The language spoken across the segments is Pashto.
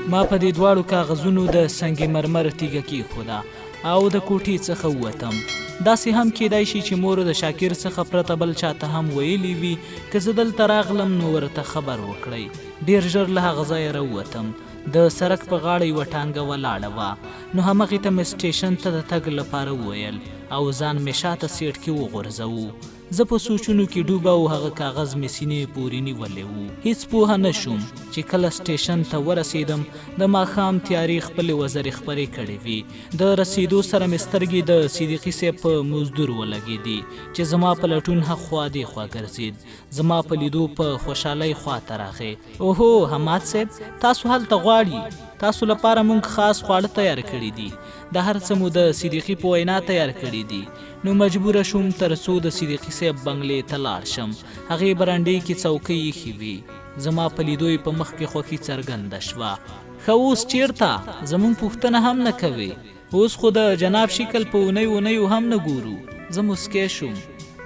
ما په دې دواړو کاغذونو د سنگ مرمر تیږه کېښوده او د کوټې څخه ووتم. داسې هم کیدای شي چې مور د شاکر څخه پرته بل چاته هم ویلي وي که زه دلته راغلم نو ورته خبر وکړئ. ډېر ژر له هغه ځایه راووتم. د سړک په غاړه یوه ټانګه ولاړه وه، نو همغې ته مې سټیشن ته د تګ لپاره وویل او ځان مې شاته سیټ کې وغورځوو. زه په سوچونو کې ډوبه او هغه کاغذ مې سینې پورې نیولی و. هیڅ پوهه نه شوم چې کله سټیشن ته ورسېدم د ماښام تیارې خپلې وزرې خپرې کړې وې. د رسېدو سره مې سترګې د صدیقي صاحب په مزدور ولګېدې چې زما په لټون هخوا دېخوا ګرځېد. زما په لیدو په خوشحالۍ خواته راغی. اوهو حماد صاحب، تاسو هلته غواړي؟ تاسو لپاره موږ خاص خواړه تیار کړي دي. د هر څه مو د صدیقي په وینا تیار کړي دي. نو مجبوره شوم تر څو د صدیقي صاحب بنګلې ته لاړ شم. هغې برنډې کې څوکۍ ایښې وې. زما په لیدو یې په مخ کې خوښي څرګنده شوه. ښه اوس چیرته؟ زموږ پوښتنه هم نه کوې. اوس خو د جناب شکل په اونیو هم نه ګورو. زه مسکی شوم.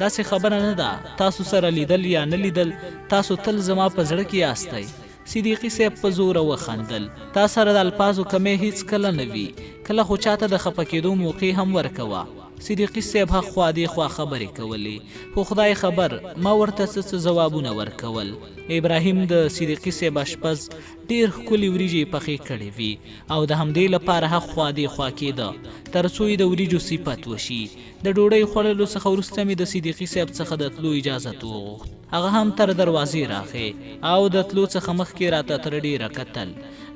داسې خبره نه ده، تاسو سره لیدل یا نه لیدل، تاسو تل زما په زړه کې یاستئ. صدیقي صاحب په زوره وخندل. تا سره د الفاظو کمی هیڅ کله نه وي، کله خو چاته د خفه کېدو موقع هم ورکوه. صدیقي صاحب هخوا دېخوا خبرې کولې، خو خدای خبر ما ورته څه ځوابونه ورکول. ابراهیم د صدیقي صاحب اشپز ډېر ښکلې وریجې پخې کړې وې او د همدې لپاره هخوا دېخوا کېده تر څو یې د وریجو صفت وشي. د ډوډۍ خوړلو څخه وروسته مې د صدیقي صاحب څخه د تلو اجازت وغوښت. هغه هم تر دروازې راغی او د تلو څخه مخکې راته تر ډېره کتل.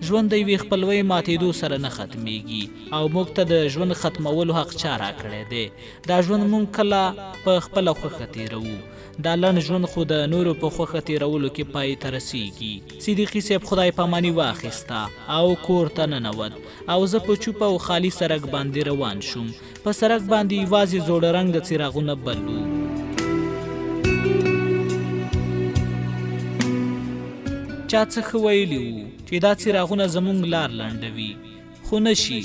ژوند د یوې خپلوۍ ماتېدو سره نه ختمیږي او موږ ته د ژوند ختمولو حق چا راکړی دی. دا ژوند موږ کله په خپله خوښه تېروو. دا لنډ ژوند خو د نورو په خوښه تېرولو کې پای ته رسیږي. صدیقي صاحب خدای پاماني واخیسته او کور ته ننوت او زه په چوپه او خالي سړک باندې روان شوم. په سړک باندې یوازې زوړه رنګه څراغونه بل وو. چا څه ښه ویلي وو چې دا څراغونه زموږ لار لنډوي، خو نه شي،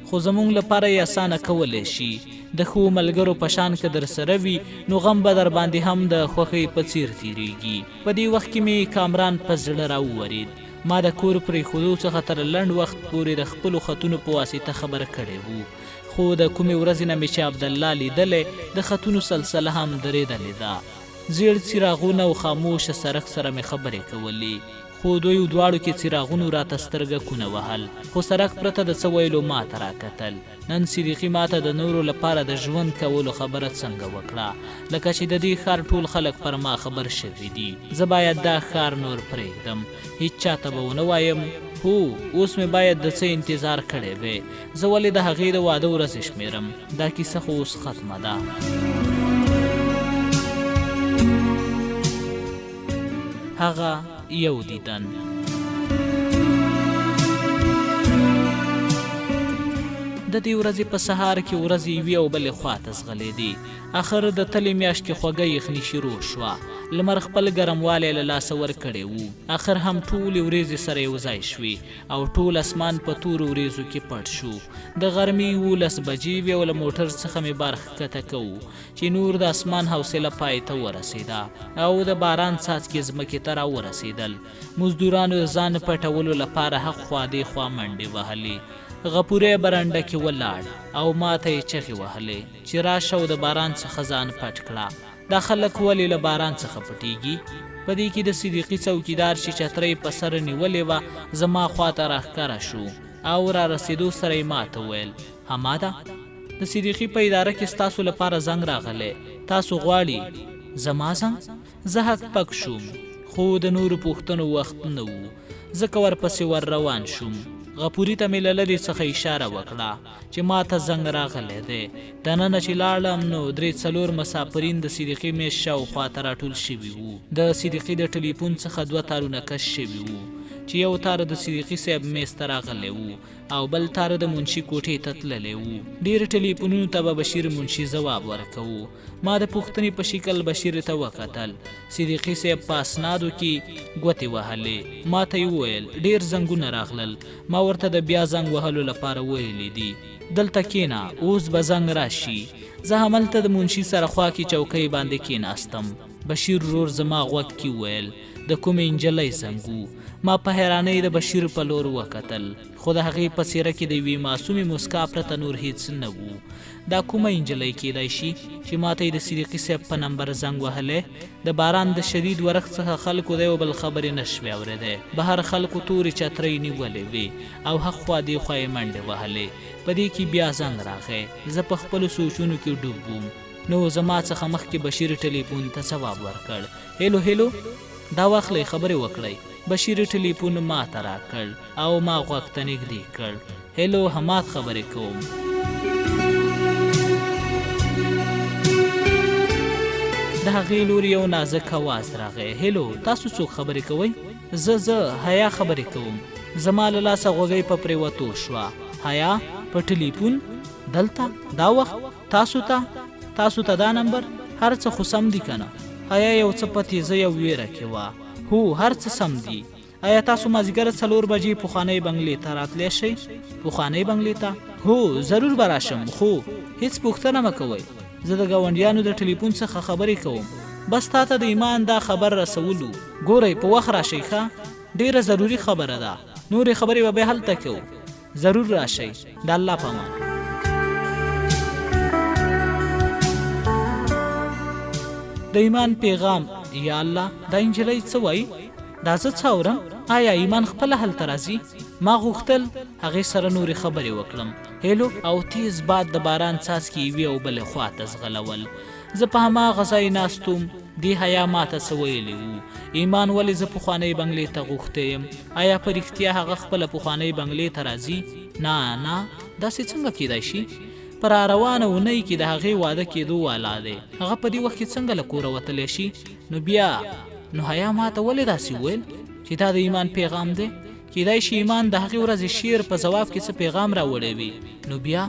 خو زموږ لپاره یې اسانه کولی شي. د ښو ملګرو په شان که در سره وي نو غم به در باندې هم د خوښۍ په څیر تیریږي. په دې وخت کې مې کامران په زړه راوورید. ما د کور پرېښودو څخه تر لنډ وخت پورې د خپلو خطونو په واسطه خبر کړی وو، خو د کومې ورځې نه مې چې عبدالله لیدلی د خطونو سلسله هم درېدلې ده. زیړ څراغونه او خاموشه سړک سره مې خبرې کولې، خو دوی دواړو کې څراغونو راته سترګه کونه وهل، خو سړک پرته د څه ویلو ماته راکتل. نن صدیقي ماته د نورو لپاره د ژوند کولو خبره څنګه وکړه، لکه چې د دې ښار ټول خلک پر ما خبر شوي دي. زه باید دا ښار نور پرېږدم، هیڅ چاته به ونه وایم. هو اوس مې باید د څه انتظار کړی وی. زه ولې د هغې د واده ورځې شمېرم؟ دا کیسه خو اوس ختمه ده. هغه یو دیدن. د دې ورځې په سهار کې ورځې یوې او بلې خواته ځغلېدې. اخر د تلې میاشت کې خوږه یخني شروع شوه. لمر خپل ګرموالی له لاسه ورکړی وو. اخر هم ټولې ورېځې سره یو ځای شوې او ټول اسمان په تورو وریځو کې پټ شو. د غرمې 11 بجې وې او له موټر څخه مې بار ښکته کوو چې نور د اسمان حوصله پای ته ورسېده او د باران څاڅکي ځمکې ته راورسېدل. مزدورانو د ځان پټولو لپاره هخوا دېخوا منډې وهلې. غپوری برنډه کې ولاړ او ما ته یې چغې وهلې چې راشه او د باران څخه ځان پټ کړه. دا خلک ولې له باران څخه پټېږي؟ په دې کې د صدیقي څوکیدار چې چترۍ په سر نیولې وه زما خواته راښکاره شو او را رسېدو سره یې ما ته وویل، حماده، د صدیقي په اداره کې ستاسو لپاره زنګ راغلی، تاسو غواړي؟ زما زنګ؟ زه هک پک شوم، خو د نورو پوښتنو وخت نه و، ځکه ورپسې ور روان شوم. غپوري ته مې له لرې څخه اشاره وکړه چې ما ته زنګ راغلی دی. دننه چې لاړم نو 3-4 مسافرین د صدیقي میز شاوخوا ته راټول شوي وو. د صدیقي د ټلیفون څخه 2 تارونه کش شوي وو چې یو تار د صدیقي صاحب میز ته راغلی وو او بل تار د منشي کوټې ته تللی وو. ډېر ټلیفونونو ته به بشیر منشي ځواب ورکوو. ما د پوښتنې په شکل بشیر ته وکتل. صدیقي صاحب په اسنادو کې ګوتې وهلې. ما ته یې وویل ډېر زنګونه راغلل. ما ورته د بیا زنګ وهلو لپاره ویلي دي. دلته کېنه، اوس به زنګ راشي. زه هملته د منشي سره خوا کې چوکۍ باندې کېناستم. بشیر ورور زما غوږ کې وویل د کومې نجلۍ زنګ و؟ ما په حیرانۍ د بشیر په لور وکتل، خو د هغې په څېره کې د یوې معصومې مسکا پرته نور هیڅ نه و. دا کومه نجلۍ کیدای شي چې ماته یې د صدیقي صاحب په نمبر زنګ وهلی؟ د باران د شدید ورښت څخه خلکو د یو بل خبرې نه شوې اورېدی. بهر خلکو تورې چترۍ نیولې وې او هخوا دېخوا یې منډې وهلې. په دې کې بیا زنګ راغی. زه په خپلو سوچونو کې ډوب وم. نو زما څخه مخکې بشیر ټلیفون ته ځواب ورکړ. هیلو هیلو، دا واخلئ، خبرې وکړئ. بشیر ټلیفون ما ته راکړ او ما غوږ ته نږدې کړ. هیلو، حماد خبرې کوم. د هغې لور یو نازک اواز راغی. هیلو، تاسو څوک خبرې کوئ؟ زه حیا خبرې کوم. زما له لاسه غوږۍ په پرېوتو شوه. حیا په ټلیفون؟ دلته دا وخت؟ تاسو ته دا نمبر؟ هر څه خو سم دي که نه؟ حیا یو څه په تیزۍ او ویره کې وه. هو، هر څه سم دي. آیا تاسو مازدیګر 4 بجې پخوانۍ بنګلې ته راتلی شئ؟ پخوانۍ بنګلې ته؟ هو، ضرور به راشم، خو هیڅ پوښتنه مه کوئ. زه د ګاونډیانو د ټلیفون څخه خبرې کوم. بس تا ته د ایمان دا خبر رسولو. ګورئ، په وخت راشئ ښه؟ ډېره ضروري خبره ده. نورې خبرې به بیا هلته کوو. ضرور راشئ. د الله په امان. د ایمان پیغام. یا الله، دا نجلۍ څه وایي؟ دا زه څه اورم؟ آیا ایمان خپله هلته راځي؟ ما غوښتل هغې سره نورې خبرې وکړم. هیلو، او تیز باد د باران څاڅکي یوې او بلې خوا ته ځغلول. زه په هماغه ځای ناست وم. دې حیا ما ته څه ویلي وو. ایمان، ولې زه پخوانۍ بنګلې ته غوښتی یم؟ آیا په رښتیا هغه خپله پخوانۍ بنګلې ته راځي؟ نه، داسې څنګه کیدای شي؟ په راروانه اونۍ کې د هغې واده کېدو والا دی. هغه په دې وخت کې څنګه له کوره وتلی شي؟ نو حیا ما ته ولې داسې وویل چې دا د ایمان پیغام دی؟ کیدای شي ایمان د هغې ورځې شعر په ځواب کې څه پیغام راوړی وي. نو بیا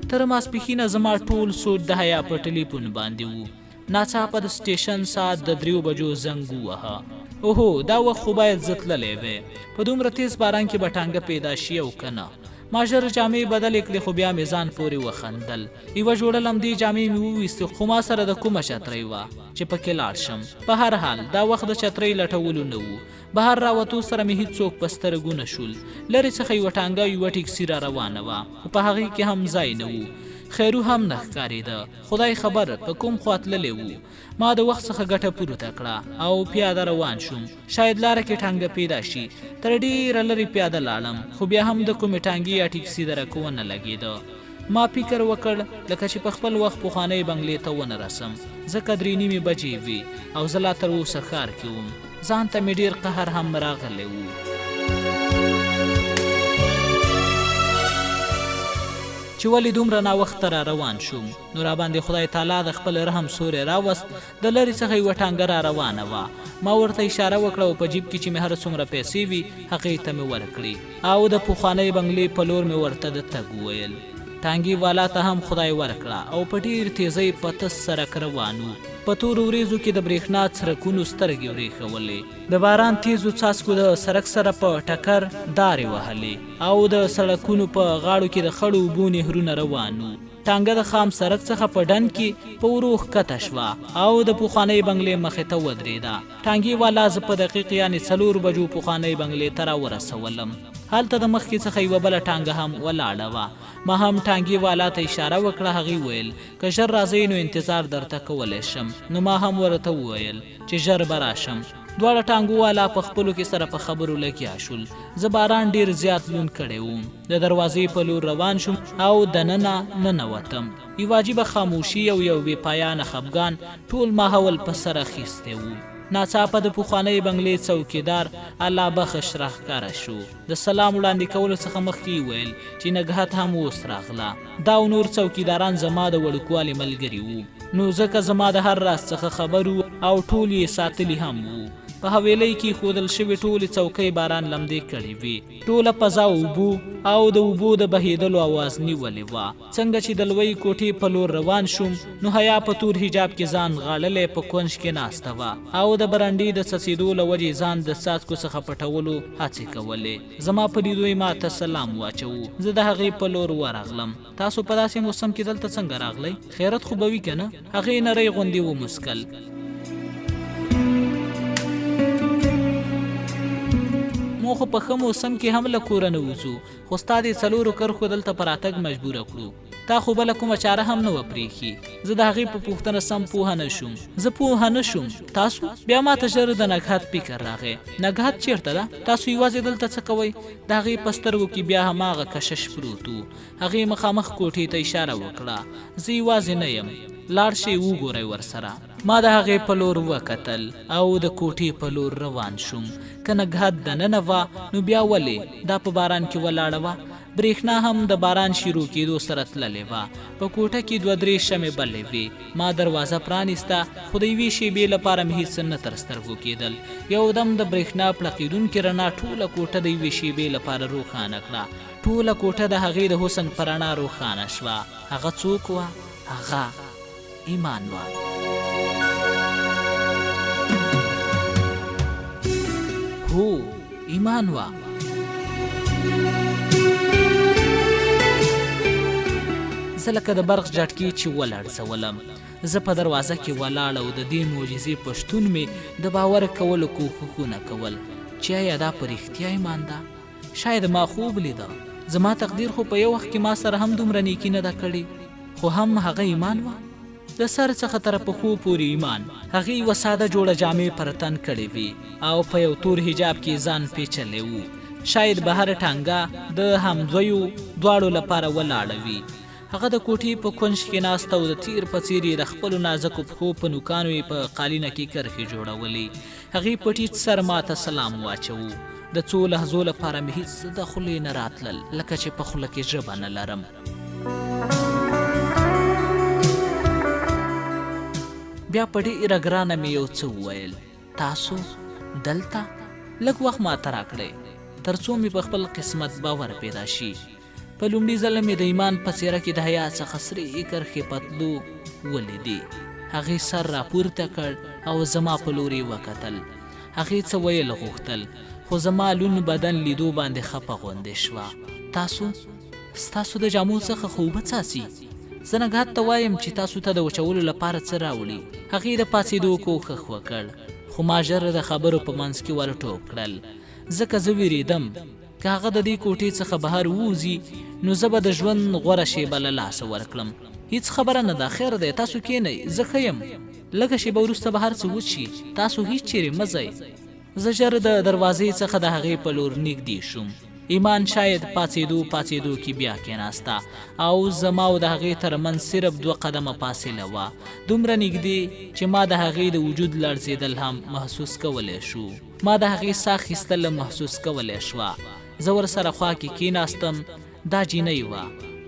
تر ماسپښینه زما ټول سوچ د حیا په ټلیفون باندې و. ناڅاپه د سټیشن ساعت د 3 بجو زنګ ووهه. اوهو، دا وخت خو باید زه تللی وی. په دومره تیز باران کې به ټانګه پیدا شي او که نه. ما ژر جامې بدلې کړې، خو بیا مې ځان پورې وخندل. یوه جوړه لمدې جامې مې وویستې، خو ما سره د کومه چترۍ وه چې پکې لاړ شم. په هر حال دا وخت د چترۍ لټولو نه و. بهر راوتو سره مې هیڅوک په سترګو نه شول. لرې څخه یوه ټانګه یوه ټیکسي را روانه وه، خو په هغې کې هم ځای نه و. خیرو هم نه ښکارېده. خدای خبر په کوم خوا تللی و. ما د وخت څخه ګټه پورته کړه او پیاده روان شوم. شاید لاره کې ټانګه پیدا شي. تر ډېره لرې پیاده لاړم، خو بیا هم د کومې ټانګې یا ټیکسي درک ونه لګېده. ما فکر وکړ لکه چې په خپل وخت پخوانۍ بنګلې ته ونه رسم. ځکه 3:30 بجې وې او زه لا تر اوسه ښار کې وم. ځان ته مې ډېر قهر هم راغلی و. چې ولې دومره ناوخته را روان شوم. نو راباندې خدای تعالی د خپل رحم سوری راوست. د لرې څخه یوه ټانګه را روانه وه. ما ورته اشاره وکړه او په جیب کې چې مې هر څومره پیسې وي هغې ته مې ورکړې او د پخوانۍ بنګلې په لور مې ورته د تګ وویل. ټانګې والا ته هم خدای ورکړه او په ډېر تیزۍ په تس سړک روان و. په تورو وریځو کې د برېښنا څرکونو سترګې وریښولې. د باران تیزو څاڅکو د سړک سره په ټکر دارې وهلې او د سړکونو په غاړو کې د خړو اوبو نهرونه روان وو. ټانګه د خام سړک څخه په ډنډ کې په ورو ښکته شوه او د پخوانۍ بنګلې مخې ته ودرېده. ټانګې والا زه په دقیق یعنې 4 بجو پخوانۍ بنګلې ته راورسولم. هلته د مخکې څخه یوه بله ټانګه هم ولاړه وه. ما هم ټانګې والا ته اشاره وکړه. هغې ویل که ژر راځئ نو انتظار درته کولی شم. نو ما هم ورته وویل چې ژر به راشم. دواړه ټانګو والا په خپلو کې سره په خبرو لګیا شول. زه باران ډېر زیات لوند کړی وم. د دروازې په لور روان شوم او دننه ننوتم. یوه عجیبه خاموشي او یو بې پایانه خفګان ټول ماحول په سر اخیستی و. ناڅاپه د پخوانۍ بنګلې څوکیدار الله بخش راښکاره شو. د سلام وړاندې کولو څخه مخکې ویل چې نګهت هم اوس راغله. دا او نور څوکیداران زما د وړوکوالي ملګري وو. نو ځکه زما د هر راز څخه خبر وو او ټول یې ساتلي هم وو. په حویلۍ کې ښودل شوې ټولې څوکۍ باران لمدې کړې وې. ټوله فضا اوبو او د اوبو د بهېدلو اواز نیولې وه. څنګه چې د لویې کوټې په لور روان شوم نو حیا په تور حجاب کې ځان غاړلی په کونج کې ناسته وه او د برنډې د څڅېدو له وجې ځان د څاڅکو څخه پټولو هڅې کولې. زما په لیدو یې ما ته سلام واچوو. زه د هغې په لور ورغلم. تاسو په داسې موسم کې دلته څنګه راغلی؟ خیرت خو به وي که نه؟ هغې نرۍ غوندې وموسکل. مونږ خو په ښه موسم کې هم له کوره نه وځو، خو ستا دې څلورو کرښو دلته په راتګ مجبوره کړو. تا خو بله کومه چاره هم نه وه پرېښي. زه د هغې په پوښتنه سم پوهه نه شوم. زه پوهه نه شوم. تاسو بیا ماته ژر د نګهت فکر راغی. نګهت چېرته ده؟ تاسو یوازې دلته څه کوئ؟ د هغې په سترګو کې بیا هماغه کشش پروت و. هغې مخامخ کوټې ته اشاره وکړه. زه یوازې نه یم، لاړ شئ وګورئ ورسره. ما د هغې په لور وکتل او د کوټې په لور روان شوم. که نګهت دننه وه نو بیا ولې دا په باران کې ولاړه وه؟ برېښنا هم د باران شروع کېدو سره تللې وه. په کوټه کې 2-3 شمې بلې وې. ما دروازه پرانیسته، خو د یوې شېبې لپاره مې هېڅ نه تر سترګو کېدل. یودم د برېښنا پړقېدونکې رڼا ټوله کوټه د یوې شېبې لپاره روښانه کړه. ټوله کوټه د هغې د حسن په رڼا روښانه شوه. هغه څوک وه؟ هغه ایمان وه. هو، ایمان وه. زه لکه د برق جټکې چې ولړزولم. زه په دروازه کې ولاړ او د دې معجزې په شتون مې د باور کولو کوښښونه کول چې آیا دا په رښتیا ایمان ده؟ شاید ما خوب لیده. زما تقدیر خو په یو وخت کې ما سره هم دومره نیکي نه ده کړې، خو هم هغه ایمان وه. د سر څخه تر پښو پورې ایمان. هغې یوه ساده جوړه جامې پر تن کړې وې او په یو تور حجاب کې ځان پیچلی و. شاید بهر ټانګه د همزویو دواړو لپاره ولاړه وي. هغه د کوټې په کونج کې ناسته او د تیر په څېر یې د خپلو نازکو پښو په نوکانو یې په قالینه کې کرښې جوړولې. هغې په ټیټ سر ماته سلام واچوو. د څو لحظو لپاره مې هېڅ د خولې نه راتلل، لکه چې په خوله کې ژبه نه لرم. بیا په ډېره ګرانه مې یو څه وویل. تاسو دلته؟ لږ وخت ماته راکړئ تر څو مې په خپل قسمت باور پیدا شي. په لومړي ځل مې د ایمان په څېره کې د حیا څخه سرې کرښې پتلو ولیدې. هغې سر راپورته کړ او زما په لور یې وکتل. هغې څه ویل غوښتل، خو زما لون بدن لیدو باندې خفه غوندې شوه. ستاسو د جامو څخه خو اوبه څاڅي. زه نګهت ته وایم چې تاسو ته د وچولو لپاره څه راوړي. هغې د پاڅېدو کوښښ وکړ، خو ما ژر د خبرو په منځ کې ور ټوپ کړل. ځکه زه وېرېدم که هغه د دې کوټې څخه بهر ووځي نو زه به د ژوند غوره شېبه له لاسه ورکړم. هیڅ خبره نه ده، خیر دی، تاسو کښېنئ، زه ښه یم. لږه شېبه وروسته به هر څه وچي، تاسو هیڅ چیرې مه ځئ. زه ژر د دروازې څخه د هغې په لور نږدې شوم. ایمان شاید پاڅېدو کې بیا کېناسته او زما او د هغې ترمنځ صرف 2 قدمه فاصله وه. دومره نږدې چې ما د هغې د وجود لړزېدل هم محسوس کولی شو. ما د هغې ساه اخیستل محسوس کولی شوه. زه ورسره خوا کې کېناستم. دا جینۍ وه،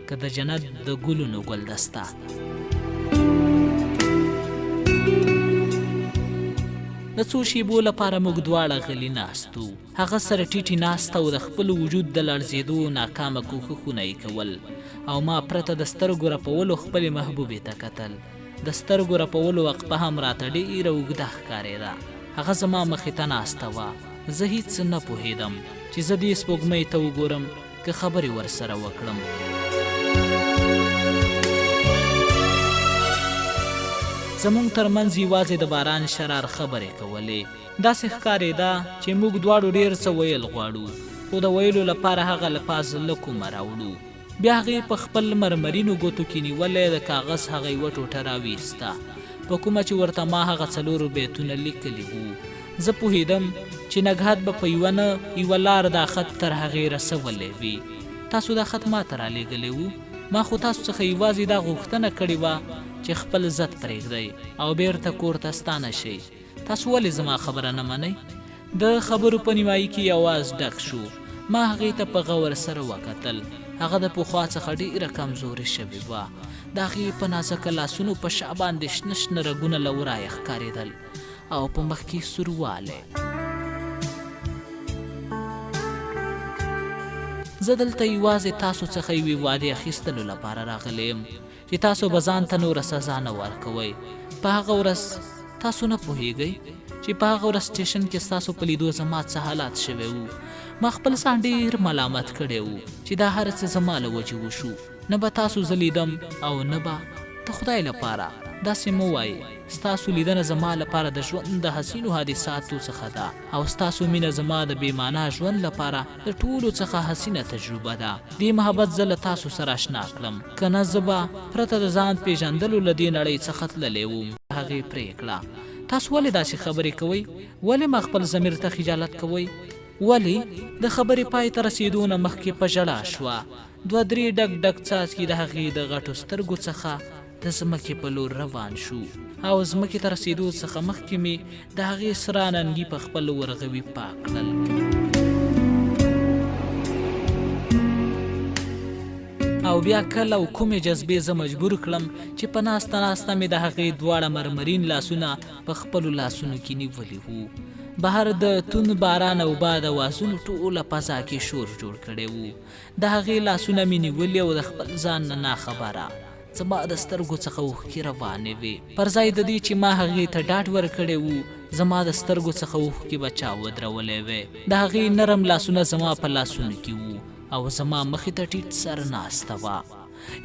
که د جنت د ګلونو ګلدسته. د څو شېبو لپاره موږ دواړه غلي ناست وو. هغه سره ټیټې ناسته او د خپل وجود د لړزېدو ناکامه کوښښونه یې کول او ما پرته د سترګو رپولو خپلې محبوبې ته کتل. د سترګو رپولو وقفه هم راته ډېره اوږده ښکارېده. هغه زما مخې ته ناسته وه. زه هیڅ نه پوهېدم چې زه دې سپوږمۍ ته وګورم که خبرې ورسره وکړم. زمونږ ترمنځ یوازې د باران شرار خبرې کولې. داسې ښکارېده چې موږ دواړو ډېر څه ویل غواړو، خو د ویلو لپاره هغه الفاظ له کومه راوړو. بیا هغې په خپل مرمرینو ګوتو کې نیولی د کاغذ هغه یوه ټوټه راویسته، په کومه چې ورته ما هغه 4 بیتونه لیکلي وو. زه پوهېدم چې نګهت به په یوه لار دا خط تر هغې رسولی وي. تاسو دا خط ما ته رالیږلی وو. ما خو تاسو څخه یوازې دا غوښتنه کړې وه چې خپل عزت پرېږدئ او بیرته کور ته ستانه شئ. تاسو ولې زما خبره نه منئ؟ د خبرو په نیمایي کې اواز ډک شو. ما هغې ته په غور سره وکتل. هغه د پخوا څخه ډېره کمزورې شوې وه. د هغې په نازکه لاسونو په شا باندې شنه شنه رګونه له ورایه ښکارېدل او په مخ کې سوروالی. زه دلته یوازې تاسو څخه یوې وعدې اخیستلو لپاره راغلی یم چې تاسو به ځان ته نوره سزا نه ورکوئ. په هغه ورځ تاسو نه پوهیږئ چې په هغه ورځ سټیشن کې ستاسو په لیدو زما څه حالات شوی وو. ما خپل ځان ډېر ملامت کړی و چې دا هر څه زما له وجې وشو. نه به تاسو زه لیدم او نه به د خدای لپاره داسې مه وایئ ستاسو لیدنه زما لپاره د ژوند د حسینو حادثاتو څخه ده او ستاسو مینه زما د بې معنا ژوند لپاره د ټولو څخه حسینه تجربه ده. دې محبت زه له تاسو سره اشنا کړم، که نه زه به پرته د ځان پیژندلو له دې نړۍ څخه تللی وم. هغې پرېکړه. تاسو ولې داسې خبرې کوئ؟ ولې ما خپل ضمیر ته خجالت کوئ؟ ولې د خبرې پای ته رسېدو نه مخکې په ژړا شوه. 2-3 ډک ډک څاڅکي د هغې د غټو سترګو څخه د ځمکې په لور روان شو او ځمکې ته رسېدو څخه مخکې مې د هغې سره ننګي په خپل ورغوي پاک کړل. او بیا کله او کومې جذبې زه مجبور کړم چې په ناسته ناسته مې د هغې دواړه مرمرین لاسونه په خپلو لاسونو کې نیولي وو. بهر د توند باران او باد اوازونو ټوله فضا کې شور جوړ کړی وو. د هغې لاسونه مې نیولي او د خپل ځان نه ناخبره زما د سترګو څخه اوښکې روانې وې. پر ځای د دې چې ما هغې ته ډاډ ورکړی وو، زما د سترګو څخه اوښکې به چا ودرولی وې. د هغې نرم لاسونه زما په لاسونو کې وو او زما مخې ته ټیټ سر ناسته وه.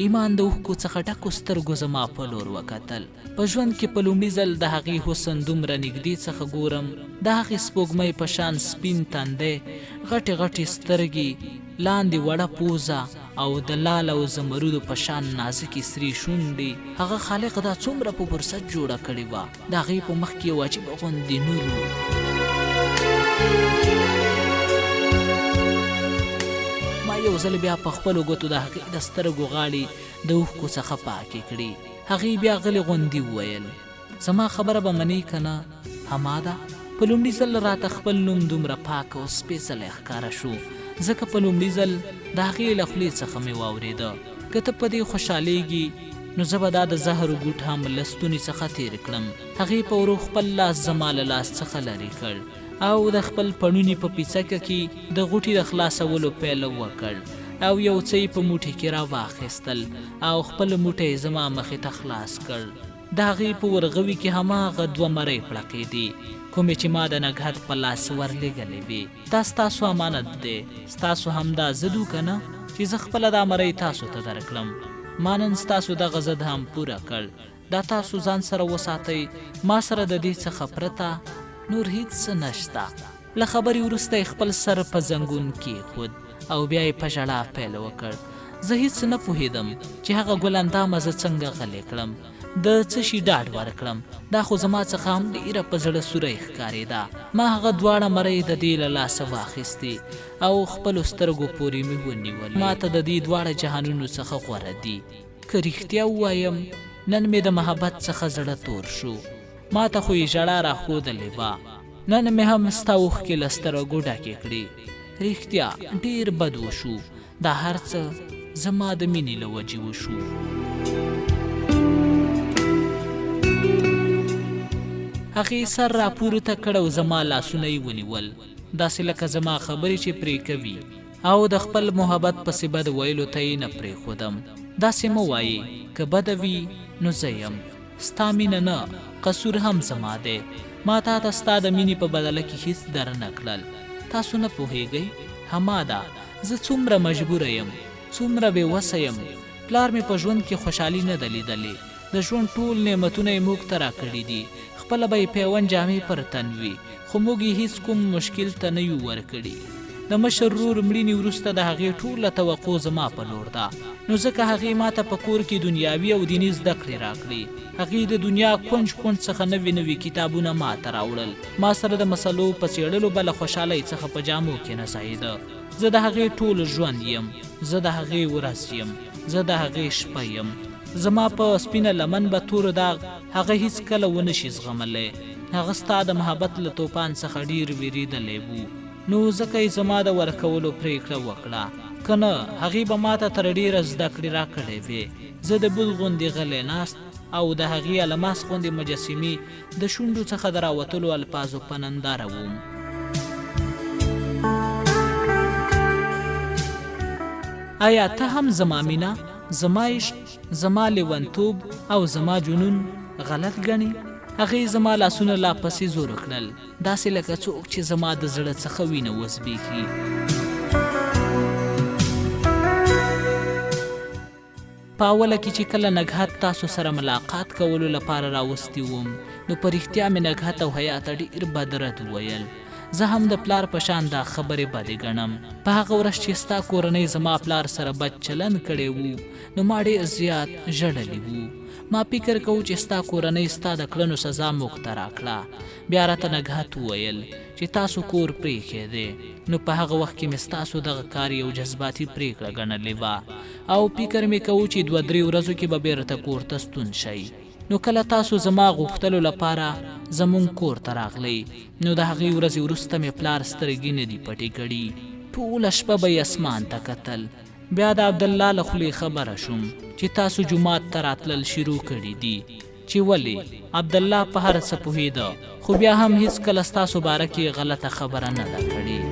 ایمان د اوښکو څخه ډکو سترګو زما په لور وکتل. په ژوند کې په لومړي ځل د هغې حسن دومره نږدې څخه ګورم. د هغې سپوږمۍ په شان سپین تندی، غټې غټې سترګې، لاندې وړه پوزه او د لال او زمرودو په شان نازکې سرې شونډې. هغه خالق دا څومره په فرصت جوړه کړې وه. د هغې په مخ کې یو عجیبه غوندې نور و. ما یو ځل بیا په خپلو ګوتو د هغې د سترګو غاړې د اوښکو څخه پاکې کړې. هغې بیا غلې غوندې وویل، زما خبره به منې که نه؟ هما ده. په لومړي ځل راته خپل نوم دومره پاک او سپېڅلی ښکاره شو ځکه په لومړي ځل د هغې له خولې څخه مې واورېده. که ته په دې خوشحالېږي نو زه به دا د زهرو ګوټ هم له ستوني څخه تېر کړم. هغې په ورو خپل لاس زما له لاس څخه لرې کړ او د خپل پړوني په پیڅکه کې د غوټې د خلاصولو پیل وکړ او یو څه یې په موټي کې را واخیستل او خپل موټی زما مخې ته خلاص کړ. د هغې په ورغوي کې هماغه 2 مرۍ پړقېدې کومې چې ما د نګهت په لاس ورلېږلې وې. دا ستاسو امانت دی. ستاسو همدا ضد و که نه چې زه خپله دا مرۍ تاسو ته درکړم. ما نن ستاسو دغه ضد هم پوره کړ. دا تاسو ځان سره وساتئ. ما سره د دې څخه پرته نور هیڅ څه نشته. له خبرې وروسته یې خپل سر په زنګون کېښود او بیا یې په ژړا پیل وکړ. زه هیڅ نه پوهېدم چې هغه ګل اندامه زه څنګه غلی کړم، د څه شي ډاډ ورکړم. دا خو زما څخه هم ډېره په زړه سوری ښکارېده. ما هغه دواړه مرۍ د دې له لاسه واخیستې او خپلو سترګو پورې مې ونیولې. ما ته د دې دواړه جهانونو څخه غوره دي. که رښتیا ووایم نن مې د محبت څخه زړه تور شو. ما ته خو یې ژړا راښودلې وه. نن مې هم ستا اوښکې له سترګو ډکې کړې. رښتیا ډېر بد وشو. دا هر څه زما د مینې له وجې وشو. هغې سر راپورته کړ او زما لاسونه یې ونیول، داسې لکه زما خبرې چې پرې کوي، او د خپل محبت پسې بد ویلو ته یې نه پرېښودم. داسې مه وایې، که بده وي نو زه یم. ستا مینه نه، قصور هم زما دی. ما تا ته ستا د مینې په بدله کې هیڅ در نه کړل. تاسو نه پوهیږئ؟ هما ده، زه څومره مجبوره یم، څومره بې وسه یم. پلار مې په ژوند کې خوشحالي نه ده لیدلې. د ژوند ټول نعمتونه یې موږ ته راکړي دي. خپله به یې پیوند جامې پر تن وي، خو موږ یې هیڅ کوم مشکل ته نه یو ورکړي. د مشر ورور مړینې وروسته د هغې ټوله توقع زما په لور ده، نو ځکه هغې ما ته په کور کې دنیاوي او دیني زده کړې راکړې. هغې د دنیا کونج کونج څخه نوي نوي کتابونه ما ته راوړل. ما سره د مسلو په څېړلو به له خوشحالۍ څخه په جامو کې نه ځایېده. زه د هغې ټول ژوند یم، زه د هغې ورځ یم، زه د هغې شپه یم. زما په سپینه لمن به تور داغ هغه هیڅ کله ونه شي زغملی. هغه ستا د محبت له توپان څخه ډېر ویرېدلی و، نو ځکه یې زما د ورکولو پرېکړه وکړه. که نه هغې به ما ته تر ډېره زده کړې راکړې وې. زه د بوت غوندې غلی ناست او د هغې الماس غوندې مجسمې د شونډو څخه د راوتلو الفاظو په ننداره وم. آیا ته هم زما مینه، زما عشق، زما لیونتوب او زما جنون غلط ګڼې؟ هغې زما لاسونه لا پسې زور کړل، داسې لکه څوک چې زما د زړه څخه وینه وزبېښي. په اوله کې چې کله نګهت تاسو سره ملاقات کولو لپاره راوستی وم نو په رښتیا مې نګهت او حیا ته ډېر بد رد وویل. زه هم د پلار په شان دا خبرې بدې ګڼم. په هغه ورځ چې ستا کورنۍ زما پلار سره بد چلند کړی وو نو ما ډېر زیات ژړلی وو. ما فکر کوو چې ستا کورنۍ ستا د کړنو سزا موږ ته راکړه. بیا راته نګهت وویل چې تاسو کور پرېښی دی. نو په هغه وخت کې مې ستاسو دغه کار یو جذباتي پرېکړه ګڼلې وه او فکر مې کوو چې 2-3 ورځو کې به بېرته کور ته ستون شئ. نو کله تاسو زما غوښتلو لپاره زمونږ کور ته راغلی نو د هغې ورځې وروسته مې پلار سترګې نه دي پټې کړي. ټوله شپه به یې اسمان ته کتل. بیا د عبدالله له خولې خبره شوم چې تاسو جومات ته راتلل شروع کړي دي. چې ولې عبدالله په هر څه پوهېده خو بیا هم هیڅ کله ستاسو باره کې غلطه خبره نه ده کړې.